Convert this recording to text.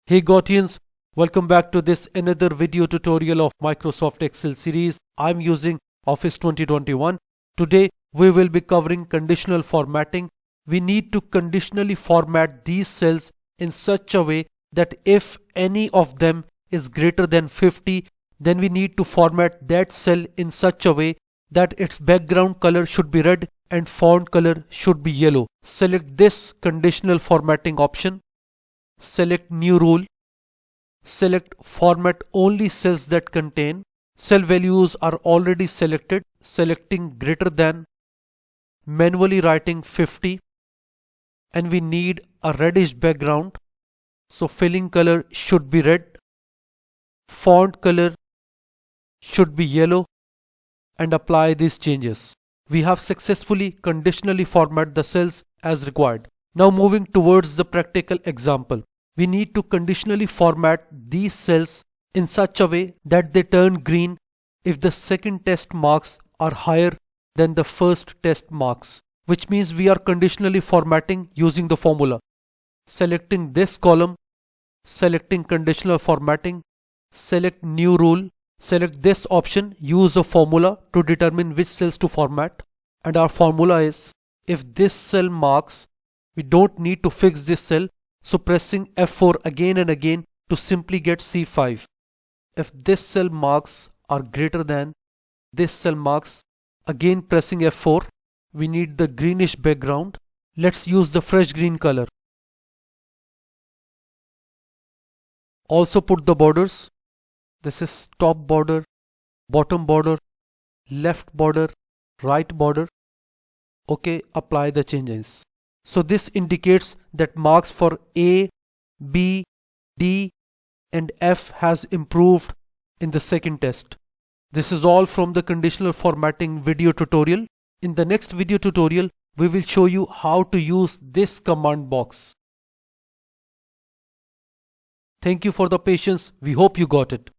Hey Gaudians, welcome back to this another video tutorial of Microsoft Excel series. I'm using Office 2021. Today we will be covering conditional formatting. We need to conditionally format these cells in such a way that if any of them is greater than 50, then we need to format that cell in such a way that its background color should be red and font color should be yellow. Select this conditional formatting option. Select New Rule. Select Format only cells that contain. Cell values are already selected. Selecting greater than. Manually writing 50. And we need a reddish background. So filling color should be red. Font color should be yellow. And apply these changes. We have successfully conditionally formatted the cells as required. Now moving towards the practical example. We need to conditionally format these cells in such a way that they turn green if the second test marks are higher than the first test marks, which means we are conditionally formatting using the formula. Selecting this column, selecting conditional formatting, select New Rule, select this option, use a formula to determine which cells to format, and our formula is if this cell marks, we don't need to fix this cell, so pressing F4 again and again to simply get C5. If this cell marks are greater than this cell marks, again pressing F4, we need the greenish background. Let's use the fresh green color. Also put the borders. This is top border, bottom border, left border, right border. Okay, apply the changes. So this indicates that marks for A, B, D and F has improved in the second test. This is all from the conditional formatting video tutorial. In the next video tutorial, we will show you how to use this command box. Thank you for the patience. We hope you got it.